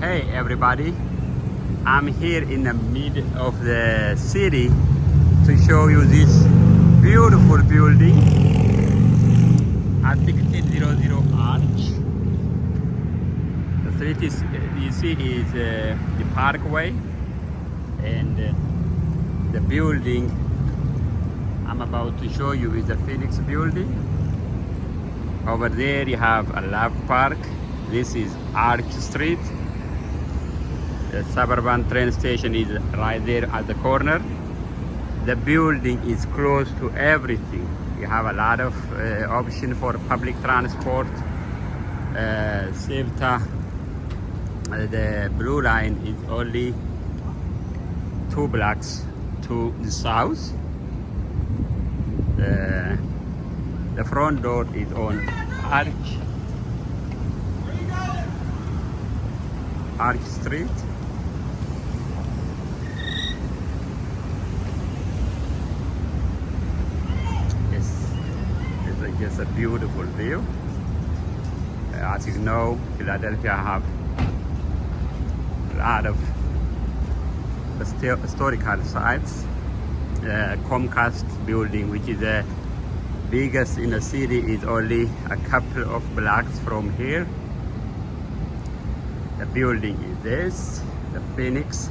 Hey everybody, I'm here in the middle of the city to show you this beautiful building at 1600 Arch. The street is, you see is the Parkway, and the building I'm about to show you is the Phoenix building. Over there you have a Love Park. This is Arch Street. The suburban train station is right there at the corner. The building is close to everything. You have a lot of option for public transport. Ceuta, the blue line is only 2 blocks to the south. The front door is on Arch Street. It's just a beautiful view. As you know, Philadelphia have a lot of historical sites. Comcast building, which is the biggest in the city, is only a couple of blocks from here. The building is this, the Phoenix.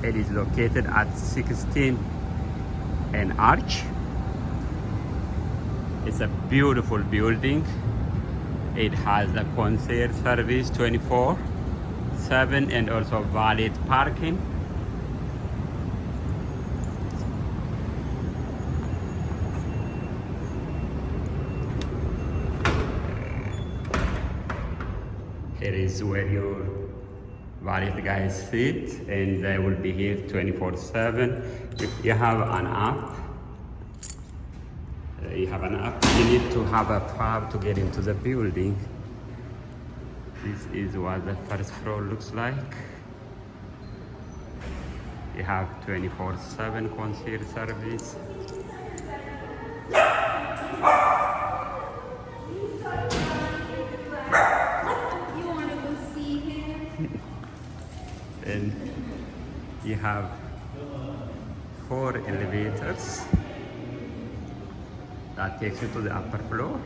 It is located at 16 and Arch. It's a beautiful building. It has a concierge service 24/7 and also valet parking. Here is where your valet guys sit, and they will be here 24/7. If you have an app, you need to have a fob to get into the building. This is what the first floor looks like. You have 24/7 concierge service. And you have 4 elevators that takes you to the upper floor.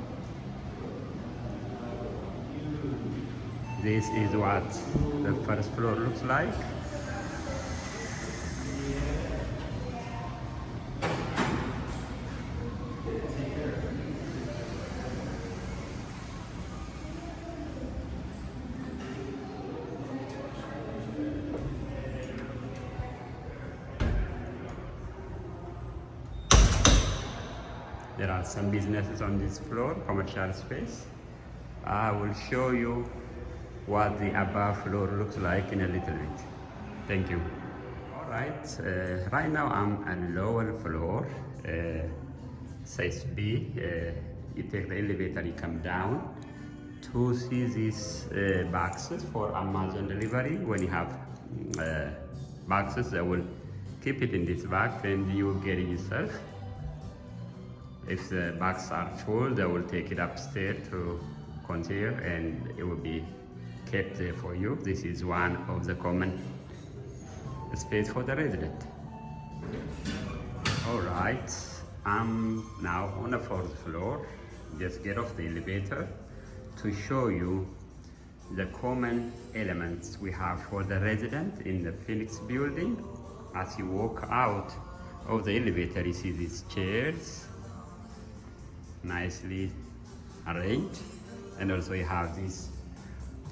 This is what the first floor looks like. There are some businesses on this floor, commercial space. I will show you what the above floor looks like in a little bit. Thank you. All right, right now I'm at lower floor, says B. You take the elevator, you come down to see these boxes for Amazon delivery. When you have boxes, they will keep it in this box and you will get it yourself. If the boxes are full, they will take it upstairs to concierge and it will be kept there for you. This is one of the common space for the resident. All right, I'm now on the 4th floor. Just get off the elevator to show you the common elements we have for the resident in the Phoenix building. As you walk out of the elevator, you see these chairs, nicely arranged, and also you have this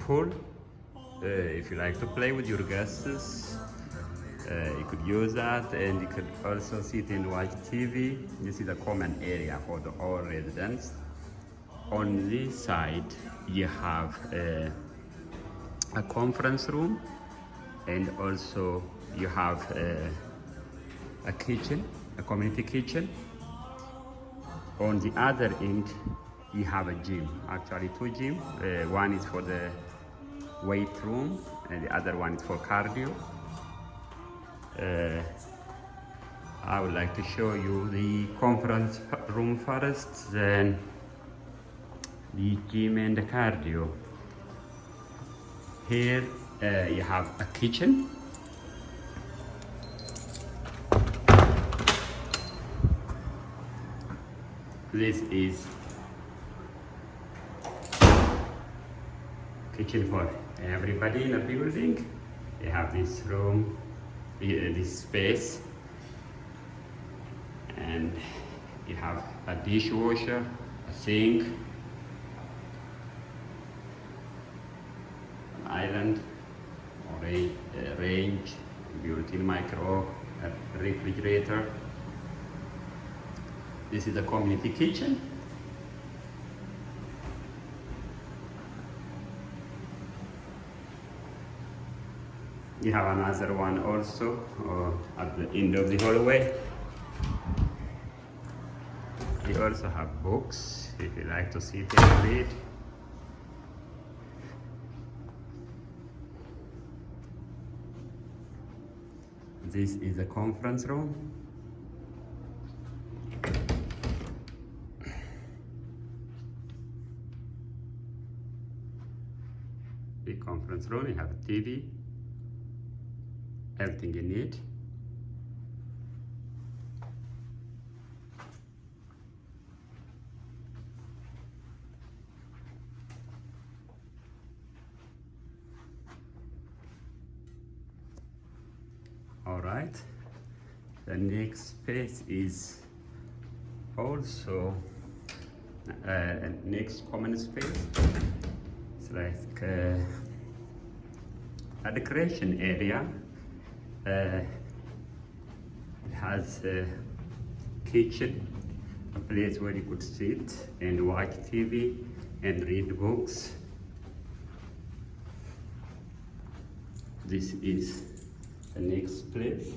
pool. If you like to play with your guests, you could use that, and you could also sit and watch TV. This is a common area for all residents. On this side you have a conference room, and also you have a kitchen, a community kitchen. On the other end, you have a gym, actually 2 gyms. One is for the weight room, and the other one is for cardio. I would like to show you the conference room first, then the gym and the cardio. Here You have a kitchen. This is kitchen for everybody in the building. You have this room, this space, and you have a dishwasher, a sink, an island, or a range, built-in micro, a refrigerator. This is the community kitchen. You have another one also at the end of the hallway. You also have books if you like to sit and read. This is a conference room. Big conference room, you have a TV, everything you need. All right, the next space is also next common space. It's like a decoration area. It has a kitchen, a place where you could sit and watch TV and read books. This is the next place.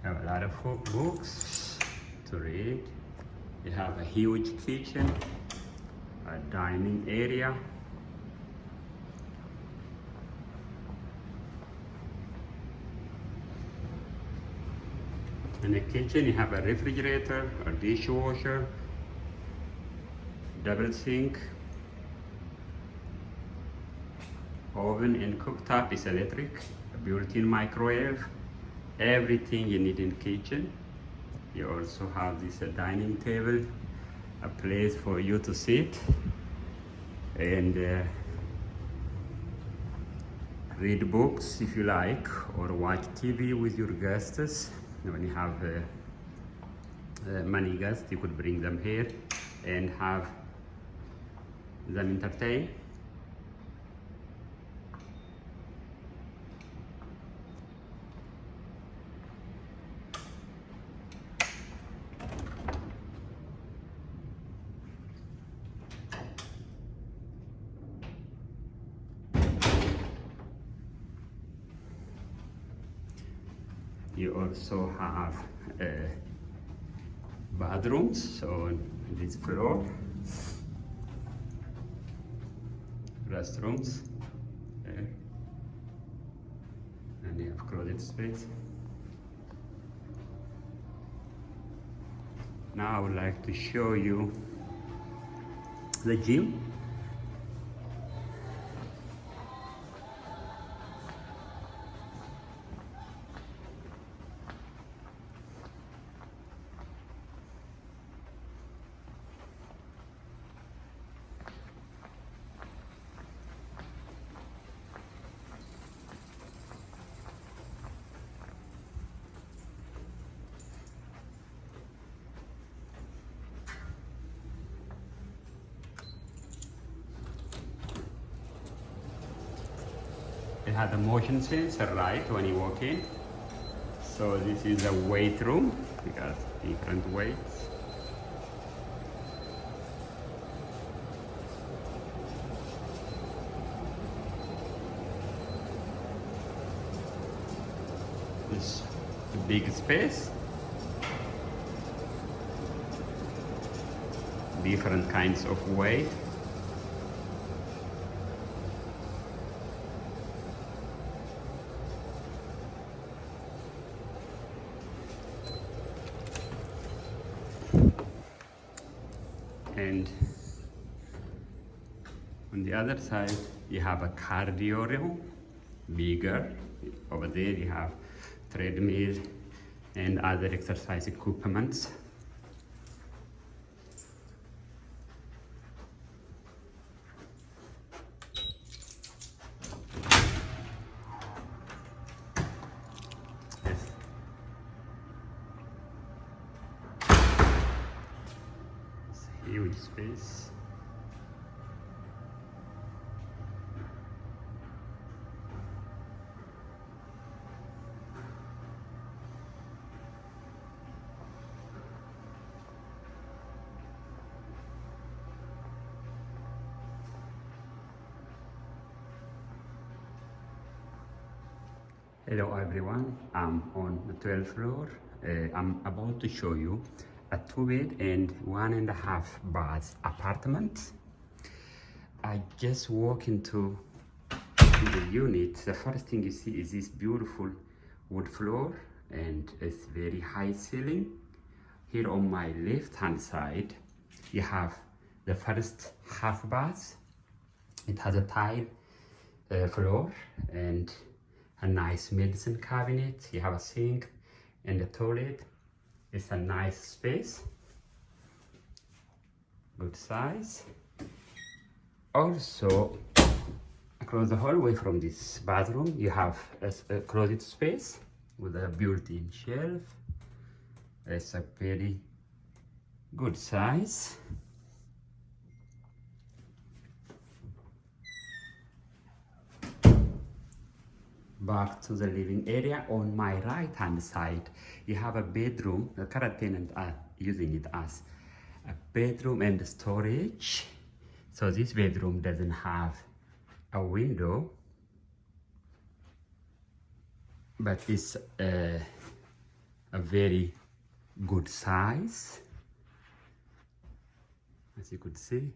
Have a lot of books to read. You have a huge kitchen, a dining area, in the kitchen you have a refrigerator, a dishwasher, double sink, oven and cooktop is electric, a built-in microwave, everything you need in kitchen. You also have this dining table, a place for you to sit and read books if you like, or watch TV with your guests. When you have many guests, you could bring them here and have them entertain. You also have bathrooms on this floor, restrooms there, and you have closet space. Now I would like to show you the gym. It has a motion sensor right when you walk in. So this is a weight room. We got different weights. This a big space. Different kinds of weight. And On the other side, you have a cardio room, bigger. Over there, you have treadmill and other exercise equipments. Yes. It's a huge space. Hello everyone, I'm on the 12th floor. I'm about to show you a 2-bed and 1.5 bath apartment. I just walk into the unit. The first thing you see is this beautiful wood floor and it's very high ceiling. Here on my left hand side, you have the first half bath. It has a tile floor and a nice medicine cabinet. You have a sink and a toilet. It's a nice space, good size. Also, across the hallway from this bathroom, you have a closet space with a built-in shelf. It's a very good size. Back to the living area. On my right hand side, you have a bedroom. The current tenant are using it as a bedroom and storage. So this bedroom doesn't have a window, but it's a very good size. As you could see,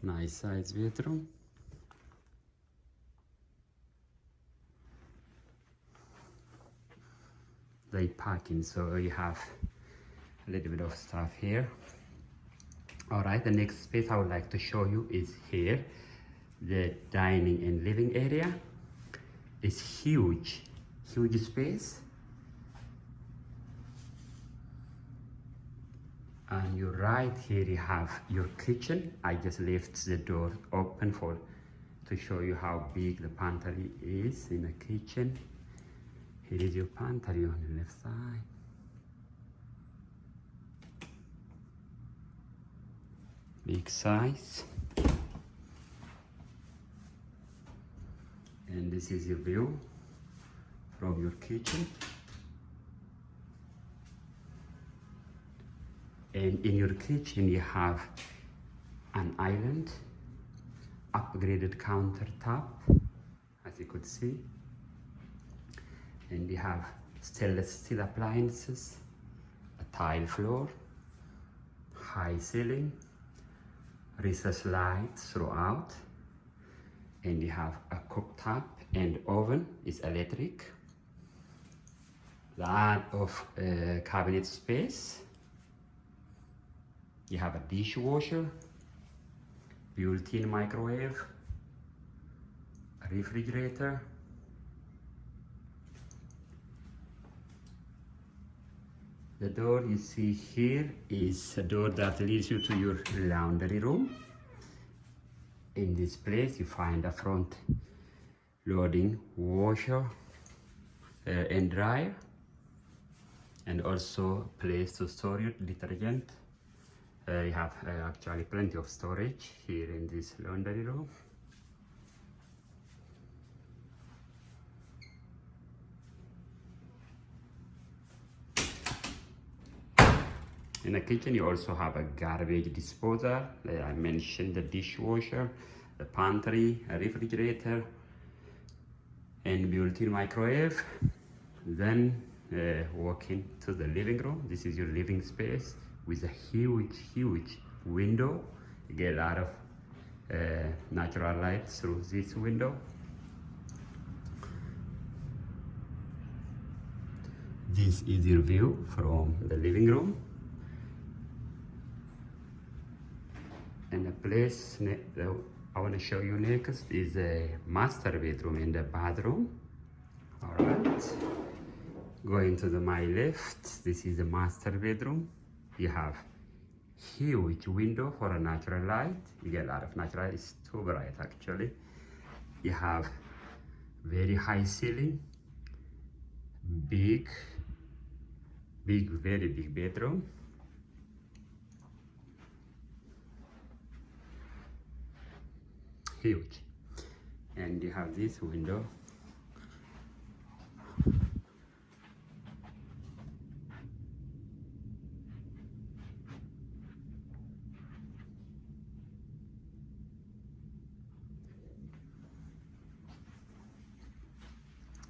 nice size bedroom. They parking, so you have a little bit of stuff here. All right, the next space I would like to show you is here. The dining and living area is huge space. And you're right here, you have your kitchen. I just left the door open to show you how big the pantry is in the kitchen. Here is your pantry on the left side. Big size. And this is your view from your kitchen. And in your kitchen you have an island, upgraded countertop, as you could see. And you have stainless steel appliances, a tile floor, high ceiling, recessed lights throughout, and you have a cooktop and oven is electric. Lot of cabinet space. You have a dishwasher, built-in microwave, a refrigerator, the door you see here is a door that leads you to your laundry room. In this place you find a front loading washer and dryer, and also a place to store your detergent. You have actually plenty of storage here in this laundry room. In the kitchen you also have a garbage disposal. I mentioned the dishwasher, the pantry, a refrigerator, and built-in microwave. Then walking to the living room. This is your living space with a huge window. You get a lot of natural light through this window. This is your view from the living room. And the place I want to show you next is a master bedroom and a bathroom. All right. Going to my left, this is the master bedroom. You have huge window for a natural light. You get a lot of natural light. It's too bright actually. You have very high ceiling, big, very big bedroom. Huge. And you have this window.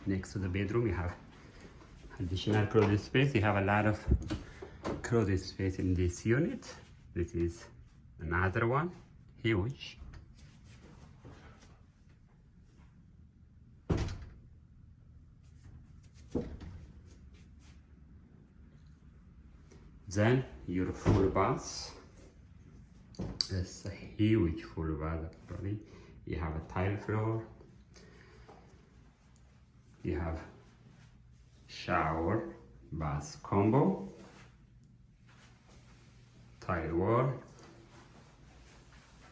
Next to the bedroom, you have additional closet space. You have a lot of closet space in this unit. This is another one, huge. Then your full bath. It's a huge full bath actually. You have a tile floor. You have shower, bath combo, tile wall,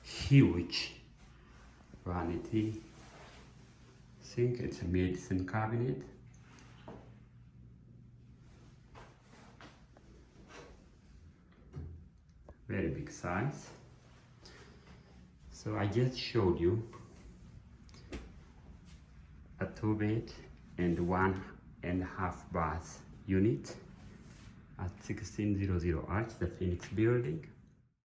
huge vanity sink. It's a medicine cabinet. Very big size. So I just showed you a 2-bed and 1.5 bath unit at 1600 Arch, the Phoenix building.